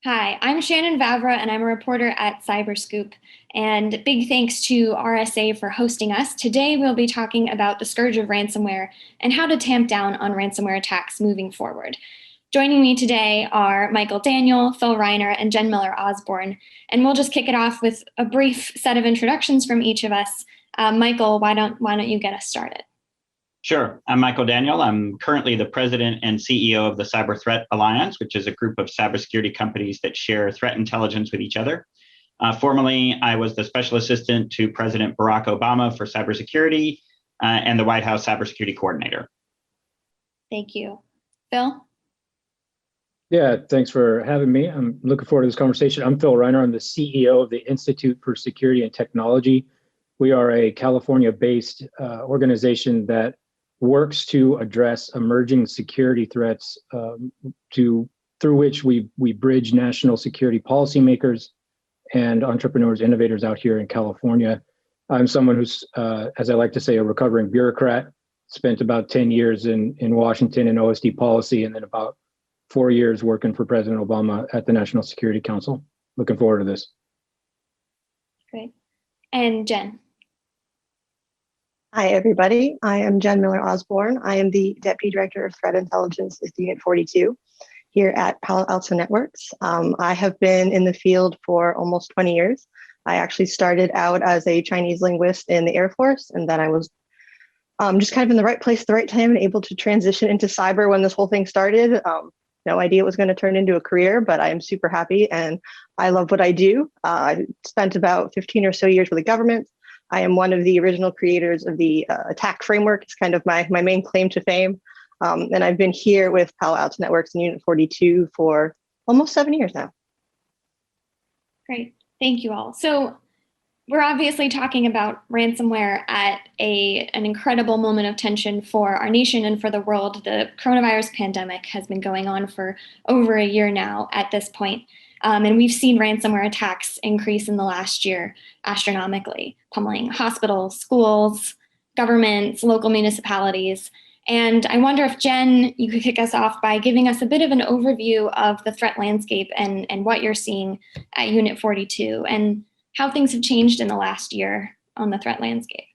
Hi, I'm Shannon Vavra, and I'm a reporter at Cyberscoop. And big thanks to RSA for hosting us. Today, we'll be talking about the scourge of ransomware and how to tamp down on ransomware attacks moving forward. Joining me today are Michael Daniel, Phil Reiner, and Jen Miller Osborne. And we'll just kick it off with a brief set of introductions from each of us. Michael, why don't you get us started? Sure. I'm Michael Daniel. I'm currently the president and CEO of the Cyber Threat Alliance, which is a group of cybersecurity companies that share threat intelligence with each other. Formerly, I was the special assistant to President Barack Obama for cybersecurity and the White House cybersecurity coordinator. Thank you. Phil? Yeah, thanks for having me. I'm looking forward to this conversation. I'm Phil Reiner. I'm the CEO of the Institute for Security and Technology. We are a California-based organization that works to address emerging security threats through which we bridge national security policymakers and entrepreneurs, innovators out here in California. I'm someone who's, as I like to say, a recovering bureaucrat. Spent about 10 years in Washington in OSD policy, and then about 4 years working for President Obama at the National Security Council. Looking forward to this. Great. And Jen? Hi, everybody. I am Jen Miller Osborne. I am the Deputy Director of Threat Intelligence with Unit 42 here at Palo Alto Networks. I have been in the field for almost 20 years. I actually started out as a Chinese linguist in the Air Force, and then I was just kind of in the right place at the right time and able to transition into cyber when this whole thing started. No idea it was going to turn into a career, but I am super happy and I love what I do. I spent about 15 or so years with the government. I am one of the original creators of the attack framework. It's kind of my main claim to fame. And I've been here with Palo Alto Networks and Unit 42 for almost 7 years now. Great. Thank you all. So we're obviously talking about ransomware at an incredible moment of tension for our nation and for the world. The coronavirus pandemic has been going on for over a year now at this point. And we've seen ransomware attacks increase in the last year astronomically, pummeling hospitals, schools, governments, local municipalities. And I wonder if, Jen, you could kick us off by giving us a bit of an overview of the threat landscape and what you're seeing at Unit 42 and how things have changed in the last year on the threat landscape.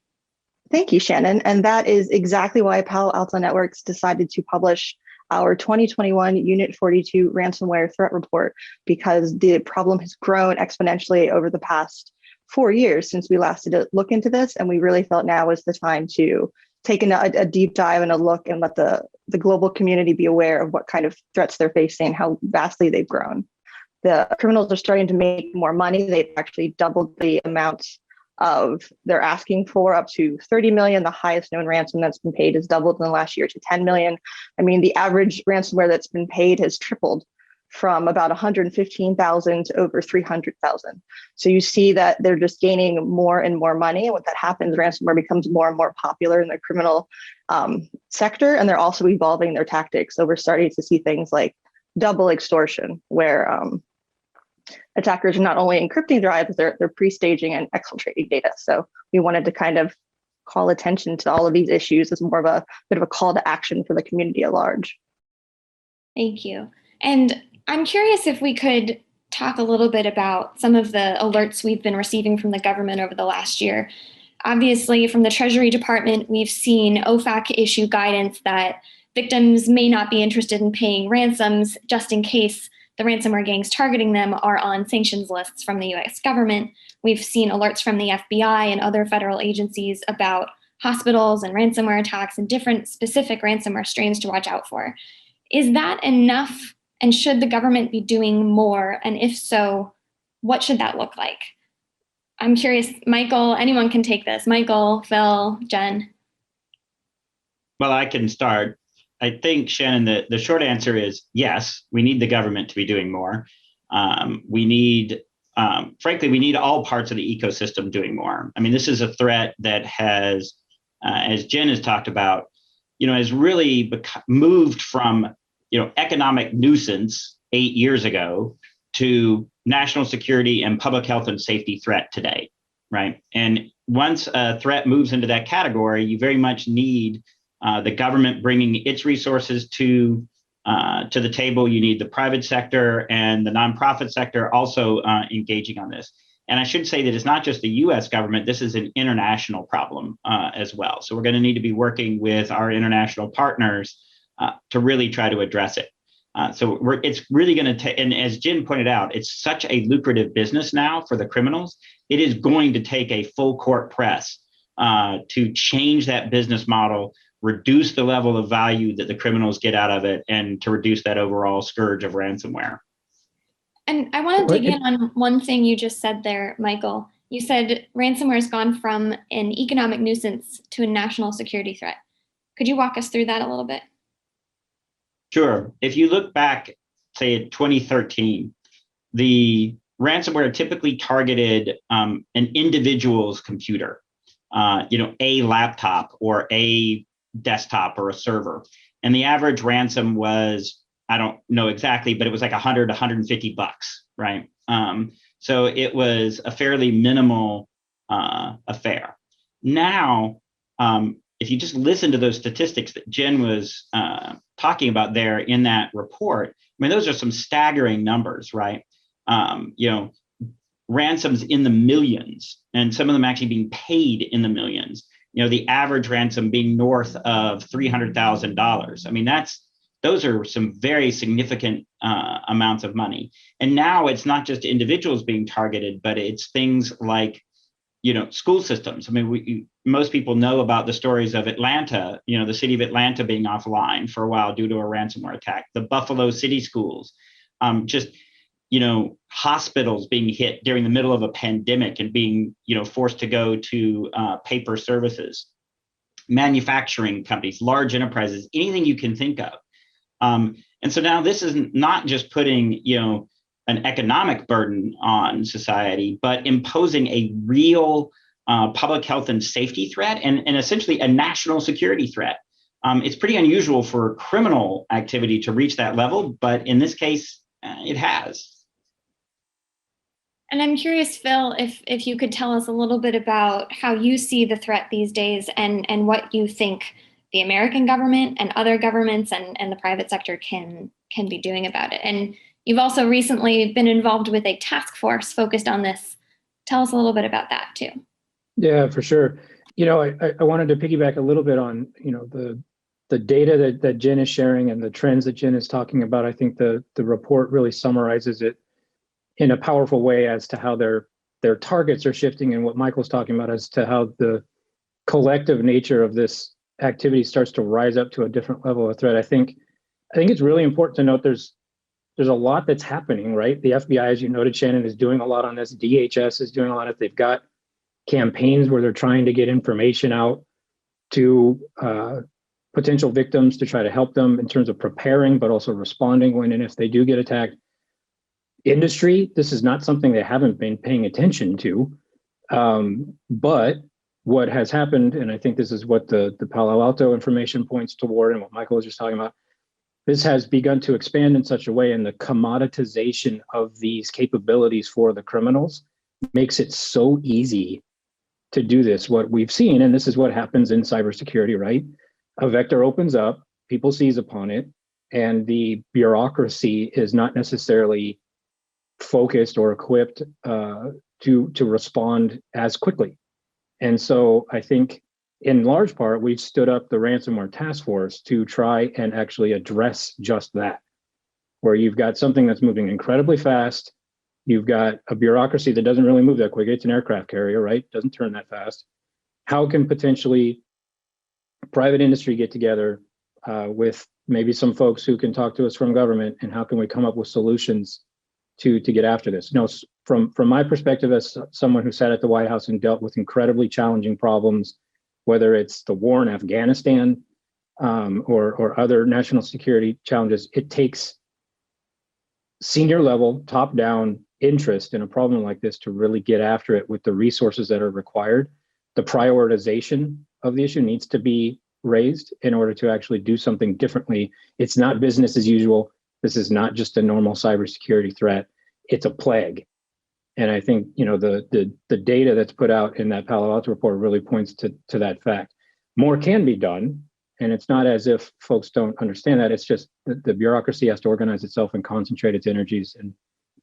Thank you, Shannon. And that is exactly why Palo Alto Networks decided to publish our 2021 Unit 42 ransomware threat report, because the problem has grown exponentially over the past 4 years since we last did a look into this. And we really felt now was the time to take a deep dive and a look and let the global community be aware of what kind of threats they're facing, how vastly they've grown. The criminals are starting to make more money. They've actually doubled the amount they're asking for, up to 30 million. The highest known ransom that's been paid has doubled in the last year to 10 million. I mean, the average ransomware that's been paid has tripled from about 115,000 to over 300,000. So you see that they're just gaining more and more money. And what that happens, ransomware becomes more and more popular in the criminal sector. And they're also evolving their tactics. So we're starting to see things like double extortion, where attackers are not only encrypting drives, they're pre-staging and exfiltrating data. So we wanted to kind of call attention to all of these issues as more of a bit of a call to action for the community at large. Thank you. And I'm curious if we could talk a little bit about some of the alerts we've been receiving from the government over the last year. Obviously, from the Treasury Department, we've seen OFAC issue guidance that victims may not be interested in paying ransoms just in case the ransomware gangs targeting them are on sanctions lists from the US government. We've seen alerts from the FBI and other federal agencies about hospitals and ransomware attacks and different specific ransomware strains to watch out for. Is that enough? And should the government be doing more? And if so, what should that look like? I'm curious, Michael, anyone can take this. Michael, Phil, Jen. Well, I can start. I think, Shannon, the short answer is yes, we need the government to be doing more. Frankly, we need all parts of the ecosystem doing more. I mean, this is a threat that has, as Jen has talked about, has really moved from, economic nuisance 8 years ago to national security and public health and safety threat today, right? And once a threat moves into that category, you very much need the government bringing its resources to to the table. You need the private sector and the nonprofit sector also engaging on this. And I should say that it's not just the US government, this is an international problem as well. So we're going to need to be working with our international partners to really try to address it. It's really going to take, and as Jen pointed out, it's such a lucrative business now for the criminals. It is going to take a full court press to change that business model, reduce the level of value that the criminals get out of it, and to reduce that overall scourge of ransomware. And I want to dig in on one thing you just said there, Michael. You said ransomware has gone from an economic nuisance to a national security threat. Could you walk us through that a little bit? Sure. If you look back, say, at 2013, the ransomware typically targeted an individual's computer, a laptop or a desktop or a server. And the average ransom was, I don't know exactly, but it was like $100, $150, right? So it was a fairly minimal affair. Now, if you just listen to those statistics that Jen was talking about there in that report, I mean, those are some staggering numbers, right? Ransoms in the millions, and some of them actually being paid in the millions. The average ransom being north of $300,000. I mean, those are some very significant amounts of money. And now it's not just individuals being targeted, but it's things like, school systems. I mean, most people know about the stories of Atlanta, the city of Atlanta being offline for a while due to a ransomware attack, the Buffalo City schools, hospitals being hit during the middle of a pandemic and being, forced to go to paper services, manufacturing companies, large enterprises, anything you can think of. And so now this is not just putting, an economic burden on society, but imposing a real public health and safety threat and essentially a national security threat. It's pretty unusual for criminal activity to reach that level, but in this case, it has. And I'm curious, Phil, if you could tell us a little bit about how you see the threat these days and what you think the American government and other governments and the private sector can be doing about it. And you've also recently been involved with a task force focused on this. Tell us a little bit about that too. Yeah, for sure. I wanted to piggyback a little bit on, the data that Jen is sharing and the trends that Jen is talking about. I think the report really summarizes it in a powerful way as to how their targets are shifting, and what Michael's talking about as to how the collective nature of this activity starts to rise up to a different level of threat. I think it's really important to note there's a lot that's happening, right? The FBI, as you noted, Shannon, is doing a lot on this. DHS is doing a lot. They've got campaigns where they're trying to get information out to potential victims to try to help them in terms of preparing, but also responding when and if they do get attacked. Industry, this is not something they haven't been paying attention to. But what has happened, and I think this is what the Palo Alto information points toward and what Michael was just talking about, this has begun to expand in such a way, and the commoditization of these capabilities for the criminals makes it so easy to do this. What we've seen, and this is what happens in cybersecurity, right? A vector opens up, people seize upon it, and the bureaucracy is not necessarily focused or equipped to respond as quickly. And so I think in large part, we've stood up the ransomware task force to try and actually address just that, where you've got something that's moving incredibly fast. You've got a bureaucracy that doesn't really move that quick. It's an aircraft carrier, right? Doesn't turn that fast. How can potentially private industry get together with maybe some folks who can talk to us from government, and how can we come up with solutions to get after this? From my perspective as someone who sat at the White House and dealt with incredibly challenging problems, whether it's the war in Afghanistan or other national security challenges, it takes senior level, top down interest in a problem like this to really get after it with the resources that are required. The prioritization of the issue needs to be raised in order to actually do something differently. It's not business as usual. This is not just a normal cybersecurity threat. It's a plague. And I think, the data that's put out in that Palo Alto report really points to that fact. More can be done. And it's not as if folks don't understand that. It's just the bureaucracy has to organize itself and concentrate its energies and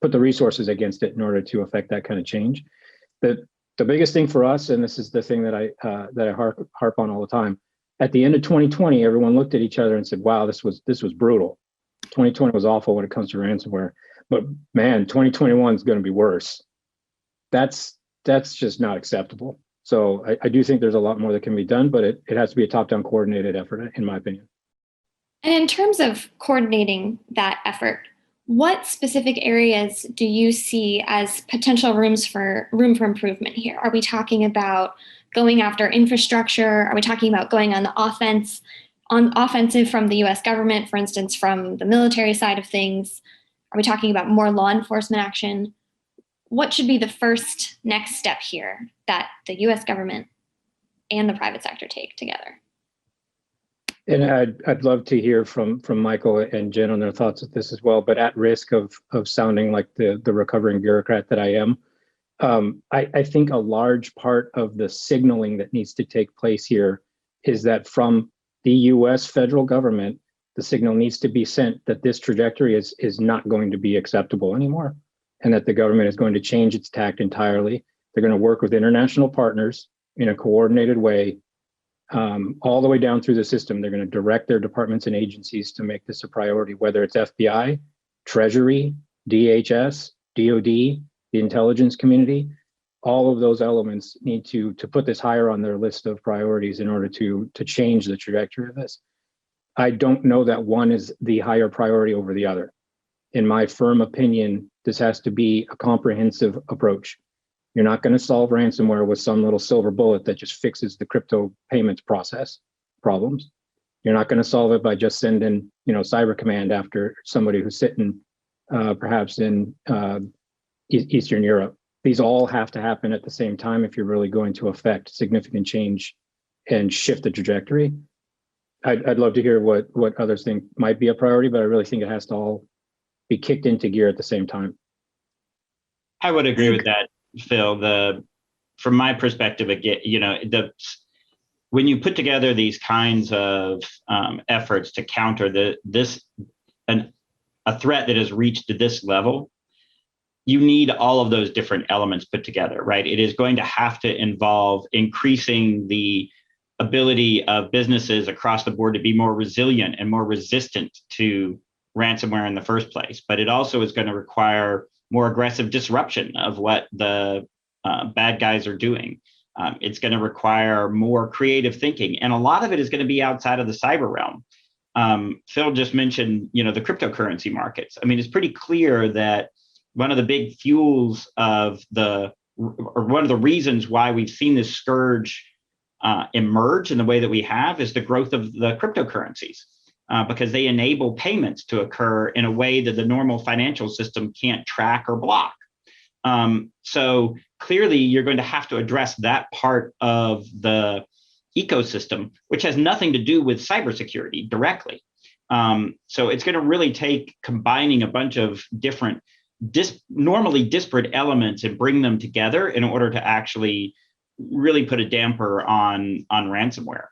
put the resources against it in order to affect that kind of change. The biggest thing for us, and this is the thing that I harp on all the time, at the end of 2020, everyone looked at each other and said, wow, this was brutal. 2020 was awful when it comes to ransomware, but man, 2021 is going to be worse. That's just not acceptable. So I do think there's a lot more that can be done, but it has to be a top-down coordinated effort, in my opinion. And in terms of coordinating that effort, what specific areas do you see as potential room for improvement here? Are we talking about going after infrastructure? Are we talking about going on offensive from the US government, for instance, from the military side of things? Are we talking about more law enforcement action? What should be the first next step here that the US government and the private sector take together? And I'd love to hear from Michael and Jen on their thoughts of this as well, but at risk of sounding like the recovering bureaucrat that I am, I think a large part of the signaling that needs to take place here is that from the US federal government, the signal needs to be sent that this trajectory is not going to be acceptable anymore, and that the government is going to change its tact entirely. They're going to work with international partners in a coordinated way, all the way down through the system. They're going to direct their departments and agencies to make this a priority, whether it's FBI, Treasury, DHS, DOD, the intelligence community. All of those elements need to put this higher on their list of priorities in order to change the trajectory of this. I don't know that one is the higher priority over the other. In my firm opinion, this has to be a comprehensive approach. You're not going to solve ransomware with some little silver bullet that just fixes the crypto payments process problems. You're not going to solve it by just sending, Cyber Command after somebody who's sitting perhaps in Eastern Europe. These all have to happen at the same time if you're really going to affect significant change and shift the trajectory. I'd love to hear what others think might be a priority, but I really think it has to all be kicked into gear at the same time. I would agree with that, Phil. From my perspective, again, when you put together these kinds of efforts to counter a threat that has reached to this level, you need all of those different elements put together, right? It is going to have to involve increasing the ability of businesses across the board to be more resilient and more resistant to ransomware in the first place. But it also is going to require more aggressive disruption of what the bad guys are doing. It's going to require more creative thinking. And a lot of it is going to be outside of the cyber realm. Phil just mentioned, the cryptocurrency markets. I mean, it's pretty clear that one of the big fuels of one of the reasons why we've seen this scourge emerge in the way that we have is the growth of the cryptocurrencies, because they enable payments to occur in a way that the normal financial system can't track or block. So clearly, you're going to have to address that part of the ecosystem, which has nothing to do with cybersecurity directly. So it's going to really take combining a bunch of different normally disparate elements and bring them together in order to actually really put a damper on ransomware.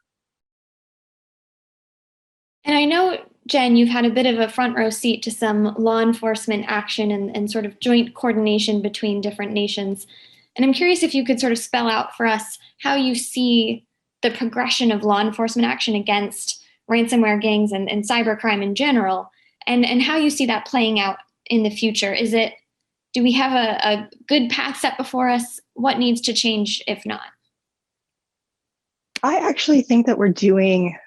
And I know, Jen, you've had a bit of a front row seat to some law enforcement action and sort of joint coordination between different nations. And I'm curious if you could sort of spell out for us how you see the progression of law enforcement action against ransomware gangs and cybercrime in general, and how you see that playing out in the future. Do we have a good path set before us? What needs to change if not? I actually think that we're doing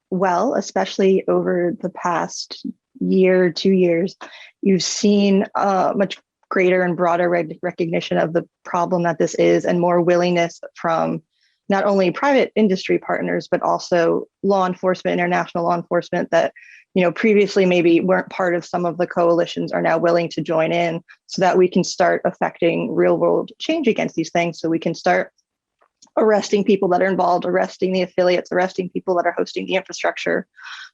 well, especially over the past year, 2 years. You've seen much greater and broader recognition of the problem that this is, and more willingness from not only private industry partners, but also law enforcement, international law enforcement that previously maybe weren't part of some of the coalitions are now willing to join in, so that we can start affecting real world change against these things. So we can start arresting people that are involved, arresting the affiliates, arresting people that are hosting the infrastructure.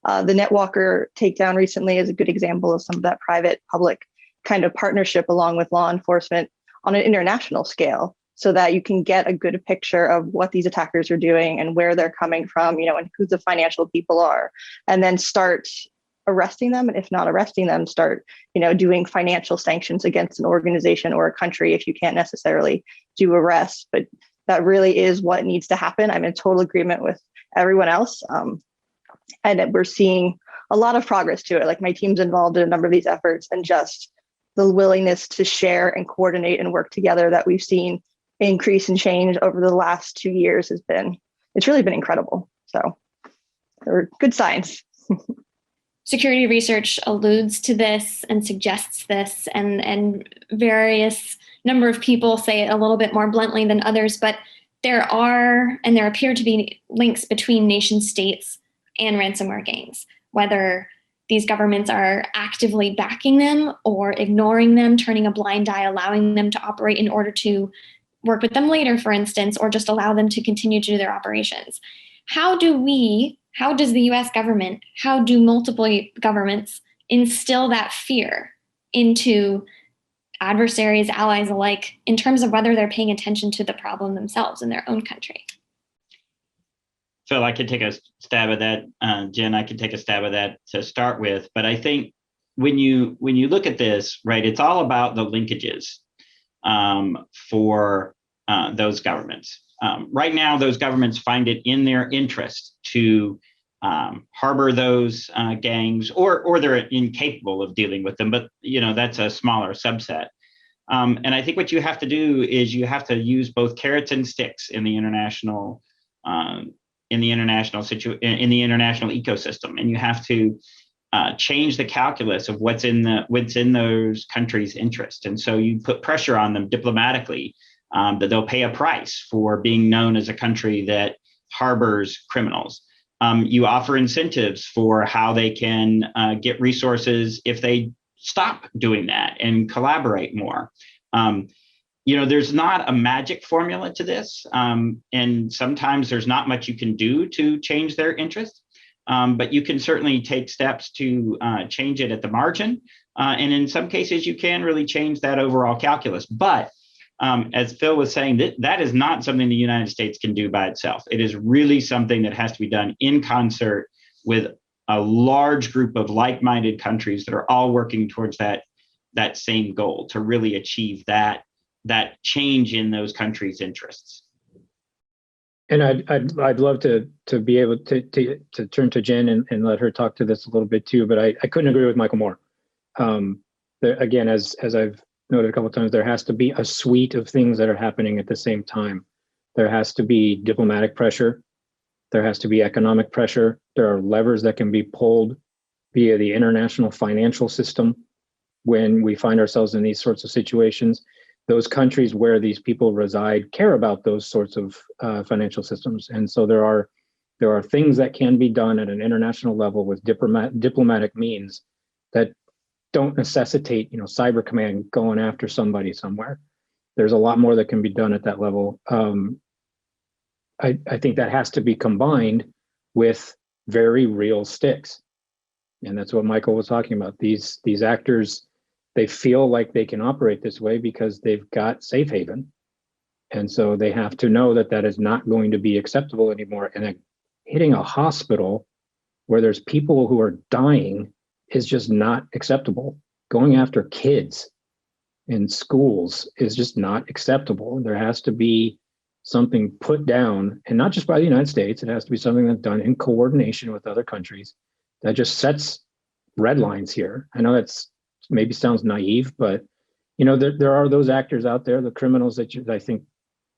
The NetWalker takedown recently is a good example of some of that private public kind of partnership along with law enforcement on an international scale. so that you can get a good picture of what these attackers are doing and where they're coming from, and who the financial people are, and then start arresting them. And if not arresting them, start, doing financial sanctions against an organization or a country if you can't necessarily do arrests. But that really is what needs to happen. I'm in total agreement with everyone else. And we're seeing a lot of progress to it. Like, my team's involved in a number of these efforts, and just the willingness to share and coordinate and work together that we've seen increase and change over the last 2 years it's really been incredible. So there are good signs. Security research alludes to this and suggests this, and various number of people say it a little bit more bluntly than others, but there appear to be links between nation states and ransomware gangs, whether these governments are actively backing them or ignoring them, turning a blind eye, allowing them to operate in order to work with them later, for instance, or just allow them to continue to do their operations. How does the US government, how do multiple governments instill that fear into adversaries, allies alike, in terms of whether they're paying attention to the problem themselves in their own country? Phil, I could take a stab at that. Jen, I could take a stab at that to start with. But I think when you look at this, right, it's all about the linkages for those governments. Right now, those governments find it in their interest to harbor those gangs, or they're incapable of dealing with them. But that's a smaller subset. And I think what you have to do is you have to use both carrots and sticks in the international ecosystem, and you have to change the calculus of what's in those countries' interest. And so you put pressure on them diplomatically that they'll pay a price for being known as a country that harbors criminals. You offer incentives for how they can get resources if they stop doing that and collaborate more. There's not a magic formula to this, and sometimes there's not much you can do to change their interest, but you can certainly take steps to change it at the margin. And in some cases, you can really change that overall calculus. But as Phil was saying, that is not something the United States can do by itself. It is really something that has to be done in concert with a large group of like-minded countries that are all working towards that same goal to really achieve that change in those countries' interests. And I'd love to be able to turn to Jen and let her talk to this a little bit too, but I couldn't agree with Michael more. Again, as I've noted a couple of times, there has to be a suite of things that are happening at the same time. There has to be diplomatic pressure. There has to be economic pressure. There are levers that can be pulled via the international financial system when we find ourselves in these sorts of situations. Those countries where these people reside care about those sorts of financial systems. And so there are things that can be done at an international level with diplomatic means that don't necessitate, cyber command going after somebody somewhere. There's a lot more that can be done at that level. I think that has to be combined with very real sticks. And that's what Michael was talking about. These actors, they feel like they can operate this way because they've got safe haven. And so they have to know that that is not going to be acceptable anymore. And hitting a hospital where there's people who are dying is just not acceptable. Going after kids in schools is just not acceptable. There has to be something put down, and not just by the United States. It has to be something that's done in coordination with other countries that just sets red lines here. I know that's maybe sounds naive, but there are those actors out there, the criminals that I think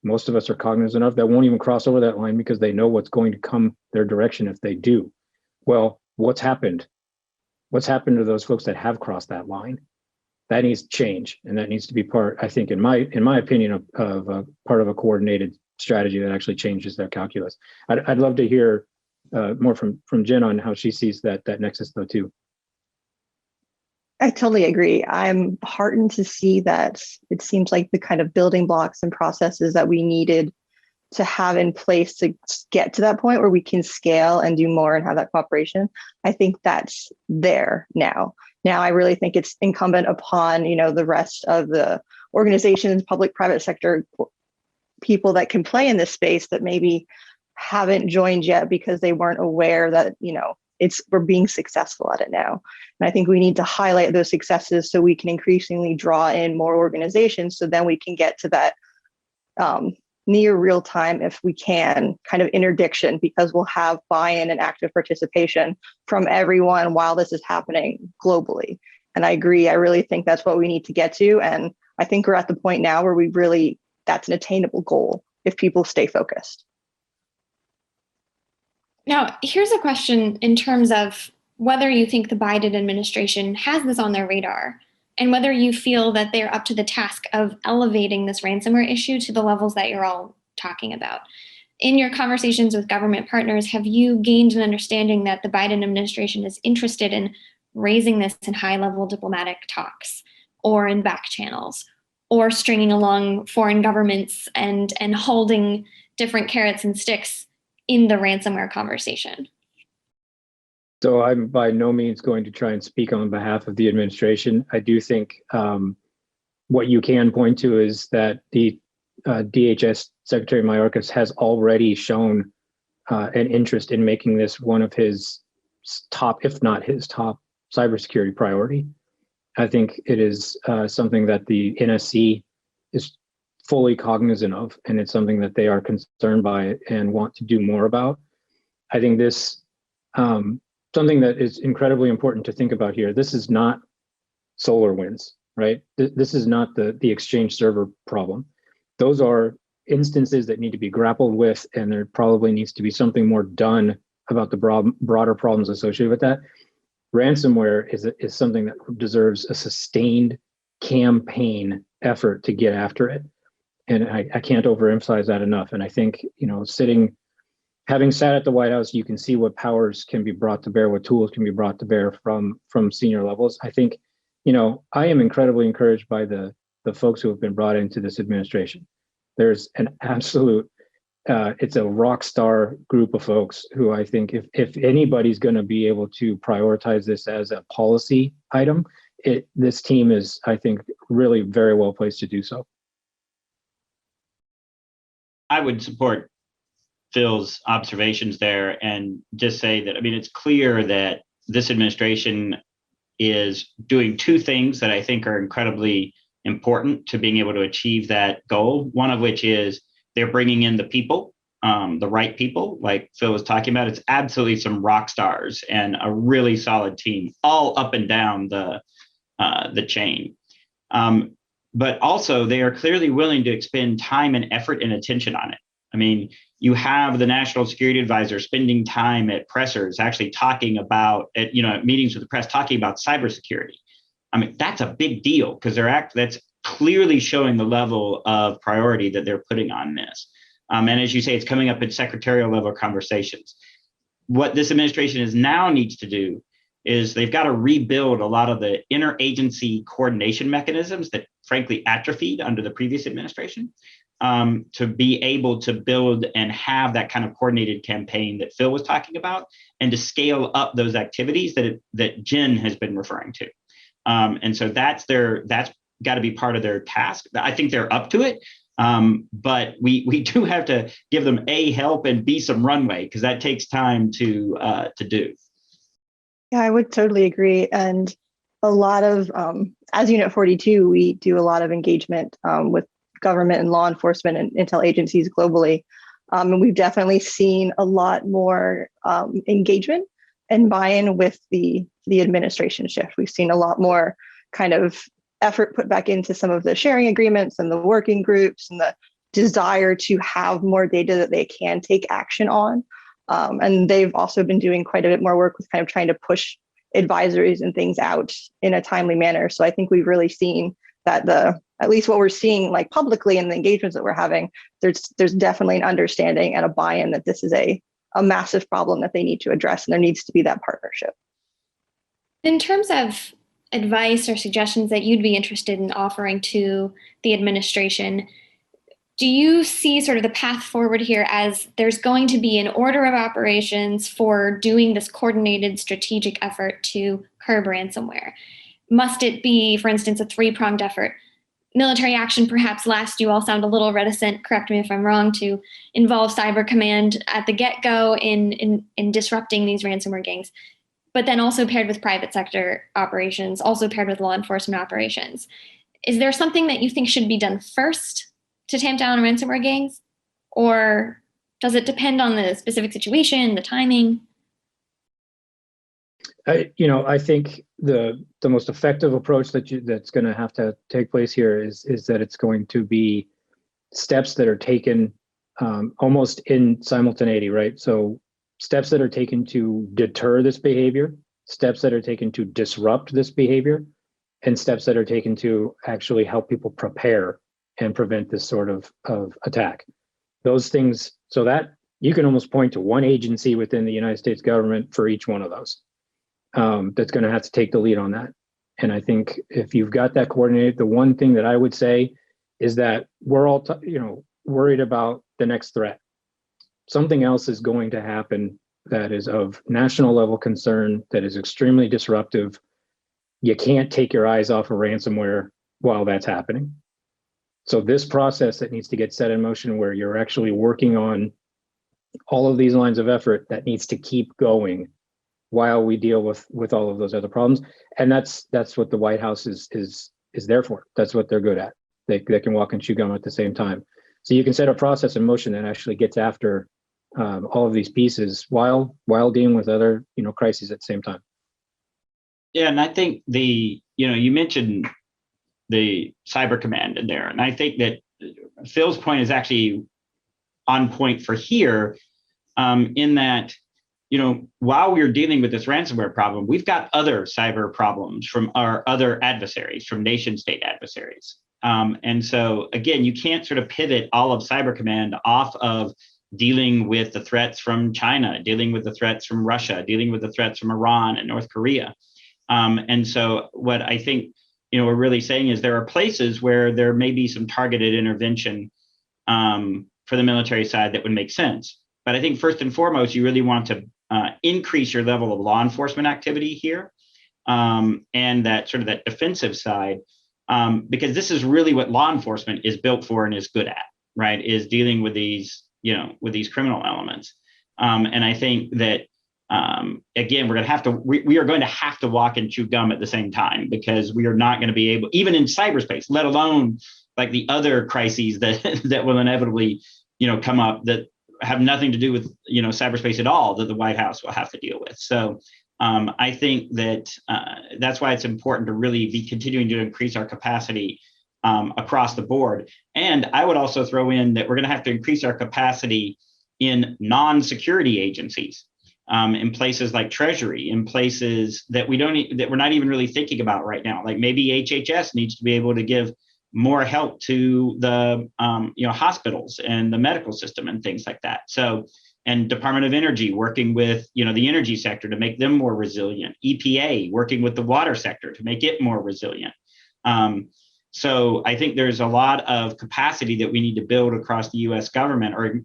most of us are cognizant of, that won't even cross over that line because they know what's going to come their direction if they do. Well, what's happened? What's happened to those folks that have crossed that line? That needs to change, and that needs to be part, I think, in my opinion, of a part of a coordinated strategy that actually changes their calculus. I'd love to hear more from Jen on how she sees that nexus, though, too. I totally agree. I'm heartened to see that it seems like the kind of building blocks and processes that we needed to have in place to get to that point where we can scale and do more and have that cooperation. I think that's there now. Now, I really think it's incumbent upon, the rest of the organizations, public, private sector people that can play in this space that maybe haven't joined yet because they weren't aware that, we're being successful at it now. And I think we need to highlight those successes so we can increasingly draw in more organizations, so then we can get to that near real time, if we can, kind of interdiction, because we'll have buy-in and active participation from everyone while this is happening globally. And I agree. I really think that's what we need to get to. And I think we're at the point now where that's an attainable goal if people stay focused. Now, here's a question in terms of whether you think the Biden administration has this on their radar, and whether you feel that they're up to the task of elevating this ransomware issue to the levels that you're all talking about. In your conversations with government partners, have you gained an understanding that the Biden administration is interested in raising this in high-level diplomatic talks, or in back channels, or stringing along foreign governments and holding different carrots and sticks in the ransomware conversation? So I'm by no means going to try and speak on behalf of the administration. I do think what you can point to is that the DHS Secretary Mayorkas has already shown an interest in making this one of his top, if not his top, cybersecurity priority. I think it is something that the NSC is fully cognizant of, and it's something that they are concerned by and want to do more about. I think this something that is incredibly important to think about here. This is not SolarWinds, right? This is not the Exchange server problem. Those are instances that need to be grappled with, and there probably needs to be something more done about the broader problems associated with that. Ransomware is something that deserves a sustained campaign effort to get after it. And I can't overemphasize that enough. And I think, having sat at the White House, you can see what powers can be brought to bear, what tools can be brought to bear from senior levels. I think, I am incredibly encouraged by the folks who have been brought into this administration. There's an absolute, it's a rock star group of folks who I think if anybody's going to be able to prioritize this as a policy item, this team is, I think, really very well placed to do so. I would support Phil's observations there and just say that, it's clear that this administration is doing two things that I think are incredibly important to being able to achieve that goal. One of which is they're bringing in the people, the right people, like Phil was talking about. It's absolutely some rock stars and a really solid team, all up and down the chain. But also, they are clearly willing to expend time and effort and attention on it. You have the National Security Advisor spending time at pressers, actually talking about, at meetings with the press, talking about cybersecurity. That's a big deal because that's clearly showing the level of priority that they're putting on this. And as you say, it's coming up in secretarial level conversations. What this administration now needs to do is they've got to rebuild a lot of the interagency coordination mechanisms that frankly atrophied under the previous administration, to be able to build and have that kind of coordinated campaign that Phil was talking about, and to scale up those activities that Jen has been referring to. And so that's got to be part of their task. I think they're up to it. But we do have to give them help and some runway, because that takes time to do. Yeah, I would totally agree. And a lot of, as Unit 42, we do a lot of engagement with government and law enforcement and intel agencies globally. And we've definitely seen a lot more engagement and buy-in with the administration shift. We've seen a lot more kind of effort put back into some of the sharing agreements and the working groups, and the desire to have more data that they can take action on. And they've also been doing quite a bit more work with kind of trying to push advisories and things out in a timely manner. So I think we've really seen that at least what we're seeing like publicly in the engagements that we're having, there's definitely an understanding and a buy-in that this is a massive problem that they need to address, and there needs to be that partnership. In terms of advice or suggestions that you'd be interested in offering to the administration, do you see sort of the path forward here as there's going to be an order of operations for doing this coordinated strategic effort to curb ransomware? Must it be, for instance, a three-pronged effort? military action perhaps last, you all sound a little reticent, correct me if I'm wrong, to involve Cyber Command at the get-go in disrupting these ransomware gangs, but then also paired with private sector operations, also paired with law enforcement operations. Is there something that you think should be done first to tamp down ransomware gangs? Or does it depend on the specific situation, the timing? I think the most effective approach that's going to have to take place here is that it's going to be steps that are taken almost in simultaneity, right? So steps that are taken to deter this behavior, steps that are taken to disrupt this behavior, and steps that are taken to actually help people prepare and prevent this sort of attack. Those things, so that you can almost point to one agency within the United States government for each one of those. That's going to have to take the lead on that. And I think if you've got that coordinated, the one thing that I would say is that we're all, worried about the next threat. Something else is going to happen that is of national level concern, that is extremely disruptive. You can't take your eyes off of ransomware while that's happening. So this process that needs to get set in motion, where you're actually working on all of these lines of effort, that needs to keep going while we deal with all of those other problems. And that's what the White House is there for. That's what they're good at. They can walk and chew gum at the same time. So you can set a process in motion that actually gets after all of these pieces while dealing with other crises at the same time. Yeah, and I think you mentioned the Cyber Command in there, and I think that Phil's point is actually on point for here, in that while we're dealing with this ransomware problem, we've got other cyber problems from our other adversaries, from nation state adversaries. And so, again, you can't sort of pivot all of Cyber Command off of dealing with the threats from China, dealing with the threats from Russia, dealing with the threats from Iran and North Korea. And so what I think we're really saying is there are places where there may be some targeted intervention for the military side that would make sense. But I think first and foremost, you really want to increase your level of law enforcement activity here, and that sort of that defensive side, because this is really what law enforcement is built for and is good at, right? Is dealing with these, with these criminal elements. And I think that again, we are going to have to walk and chew gum at the same time, because we are not going to be able, even in cyberspace, let alone like the other crises that will inevitably come up that have nothing to do with cyberspace at all, that the White House will have to deal with. So I think that that's why it's important to really be continuing to increase our capacity across the board. And I would also throw in that we're going to have to increase our capacity in non-security agencies, in places like Treasury, in places that we're not even really thinking about right now. Like maybe HHS needs to be able to give more help to the hospitals and the medical system and things like that. So, and Department of Energy working with the energy sector to make them more resilient. EPA working with the water sector to make it more resilient. So I think there's a lot of capacity that we need to build across the U.S. government, or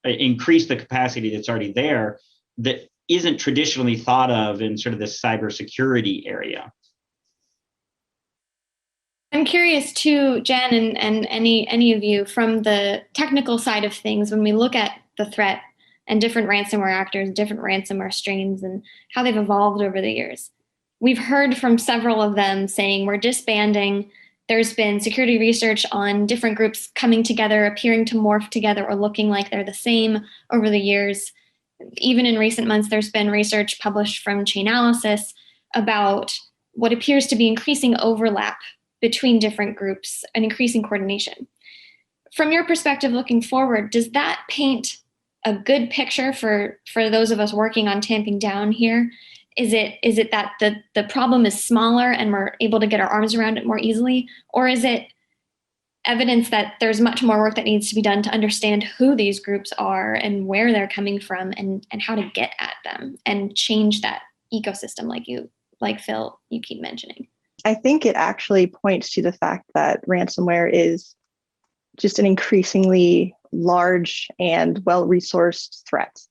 increase the capacity that's already there, that isn't traditionally thought of in sort of this cybersecurity area. I'm curious too, Jen, and any of you, from the technical side of things, when we look at the threat and different ransomware actors, different ransomware strains, and how they've evolved over the years. We've heard from several of them saying we're disbanding. There's been security research on different groups coming together, appearing to morph together, or looking like they're the same over the years. Even in recent months, there's been research published from Chainalysis about what appears to be increasing overlap between different groups and increasing coordination. From your perspective looking forward, does that paint a good picture for those of us working on tamping down here? Is it that the problem is smaller and we're able to get our arms around it more easily? Or is it evidence that there's much more work that needs to be done to understand who these groups are and where they're coming from, and how to get at them and change that ecosystem like Phil, you keep mentioning? I think it actually points to the fact that ransomware is just an increasingly large and well-resourced threat,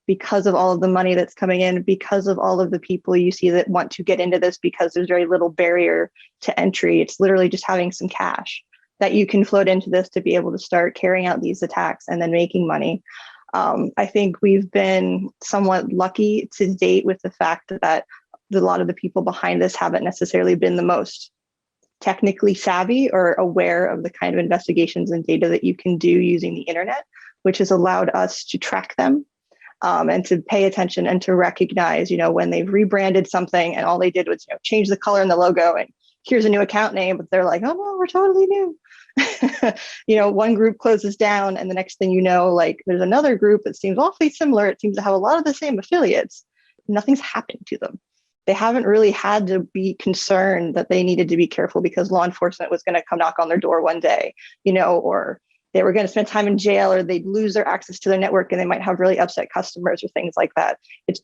because of all of the money that's coming in, because of all of the people you see that want to get into this, because there's very little barrier to entry. It's literally just having some cash. that you can float into this to be able to start carrying out these attacks and then making money. I think we've been somewhat lucky to date with the fact that a lot of the people behind this haven't necessarily been the most technically savvy or aware of the kind of investigations and data that you can do using the internet, which has allowed us to track them and to pay attention and to recognize, when they've rebranded something and all they did was change the color and the logo and here's a new account name, but they're like, oh no, we're totally new. One group closes down and the next thing you know, like there's another group that seems awfully similar. It seems to have a lot of the same affiliates. Nothing's happened to them. They haven't really had to be concerned that they needed to be careful because law enforcement was going to come knock on their door one day, or they were going to spend time in jail, or they'd lose their access to their network and they might have really upset customers or things like that.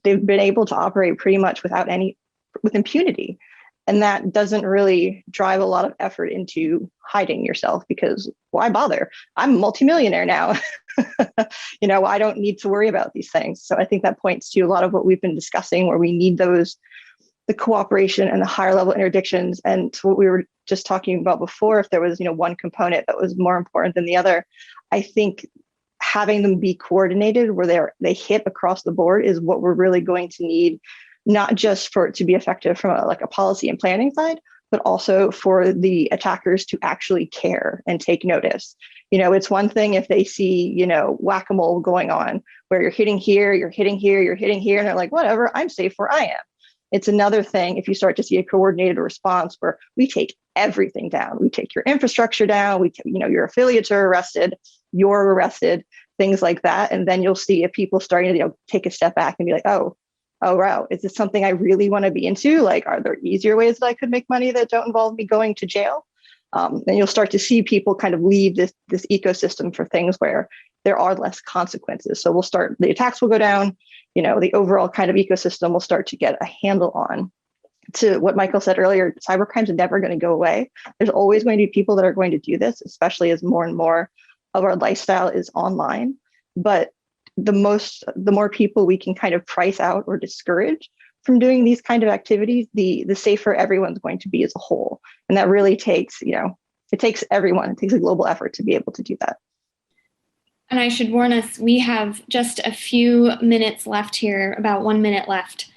They've been able to operate pretty much with impunity. And that doesn't really drive a lot of effort into hiding yourself because why bother? I'm a multimillionaire now. I don't need to worry about these things. So I think that points to a lot of what we've been discussing, where we need the cooperation and the higher level interdictions. And to what we were just talking about before, if there was, one component that was more important than the other, I think having them be coordinated where they hit across the board is what we're really going to need, not just for it to be effective from a policy and planning side, but also for the attackers to actually care and take notice. It's one thing if they see, whack-a-mole going on where you're hitting here, you're hitting here, you're hitting here, and they're like, whatever, I'm safe where I am. It's another thing if you start to see a coordinated response where we take everything down. We take your infrastructure down. Your affiliates are arrested, you're arrested, things like that. And then you'll see people starting to take a step back and be like, oh, wow, is this something I really want to be into? Like, are there easier ways that I could make money that don't involve me going to jail? And you'll start to see people kind of leave this ecosystem for things where there are less consequences. So the attacks will go down, the overall kind of ecosystem will start to get a handle on. To what Michael said earlier, cybercrime is never going to go away. There's always going to be people that are going to do this, especially as more and more of our lifestyle is online. But the more people we can kind of price out or discourage from doing these kind of activities, the safer everyone's going to be as a whole. And that really takes, it takes everyone. It takes a global effort to be able to do that. And I should warn us, we have just a few minutes left here, about 1 minute left.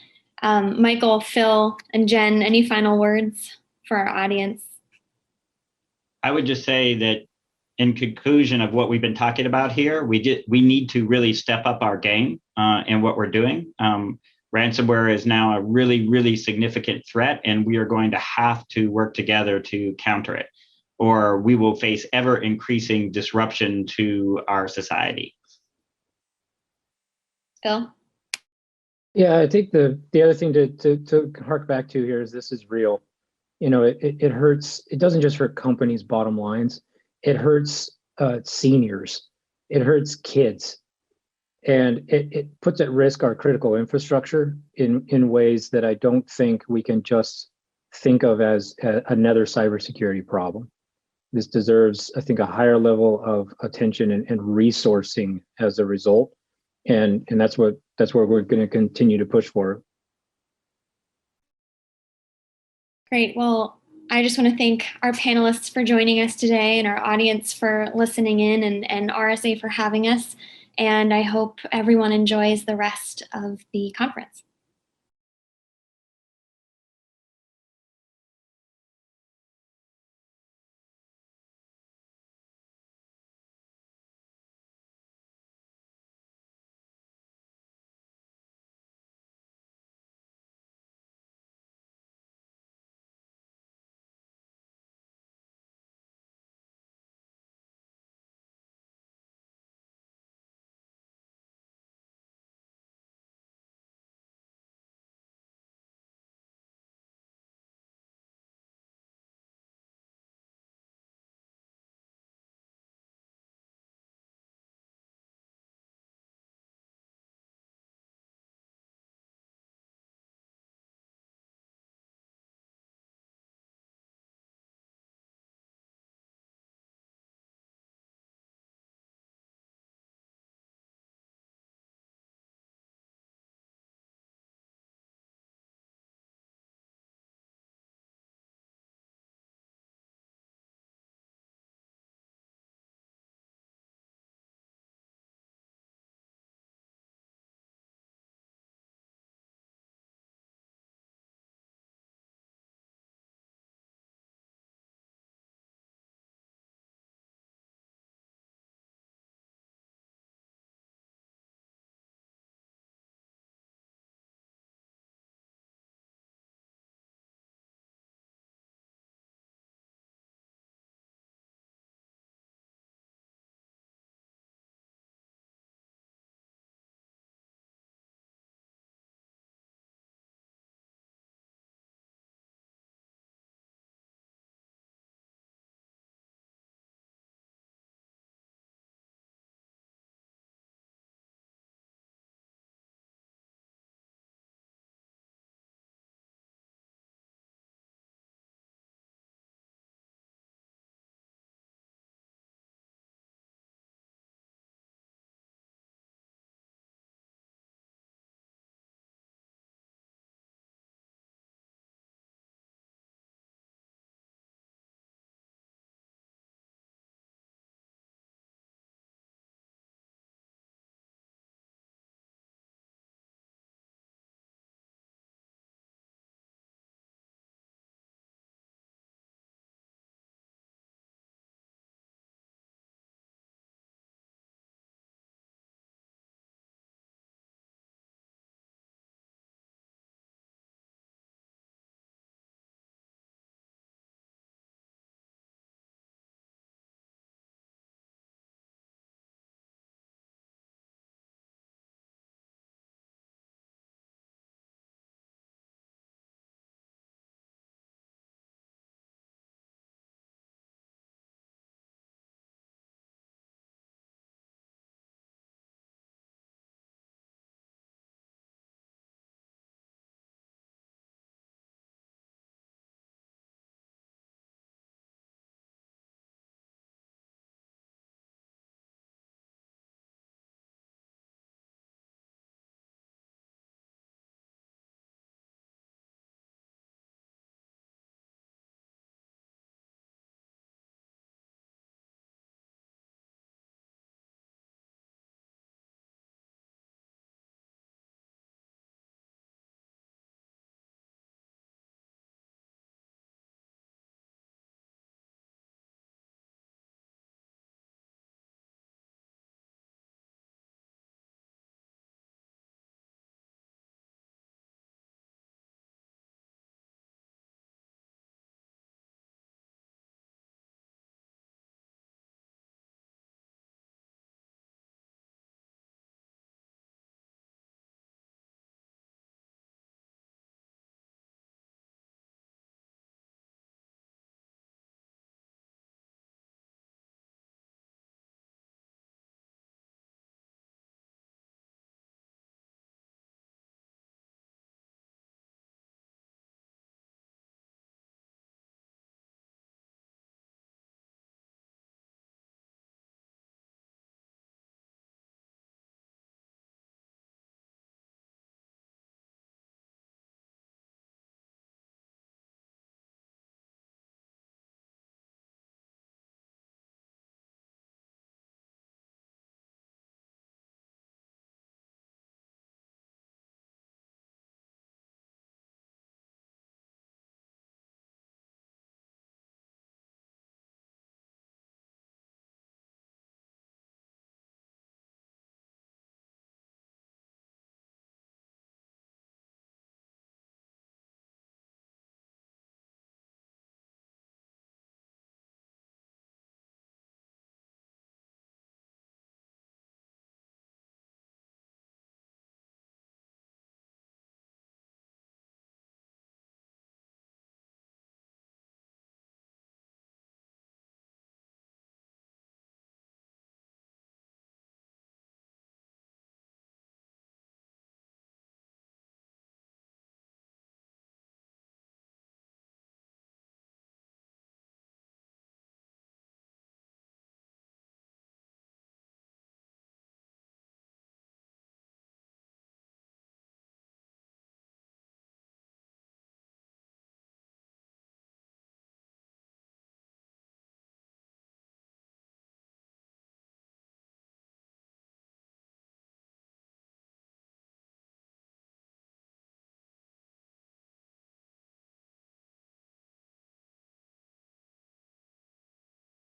Michael, Phil, and Jen, any final words for our audience? I would just say that in conclusion of what we've been talking about here, we need to really step up our game in what we're doing. Ransomware is now a really, really significant threat, and we are going to have to work together to counter it, or we will face ever increasing disruption to our society. Phil? Yeah, I think the other thing to hark back to here is this is real. It hurts. It doesn't just hurt companies' bottom lines. It hurts seniors. It hurts kids. And it puts at risk our critical infrastructure in ways that I don't think we can just think of as another cybersecurity problem. This deserves, I think, a higher level of attention and resourcing as a result. And that's where we're going to continue to push for. Great. Well, I just want to thank our panelists for joining us today and our audience for listening in and RSA for having us. And I hope everyone enjoys the rest of the conference.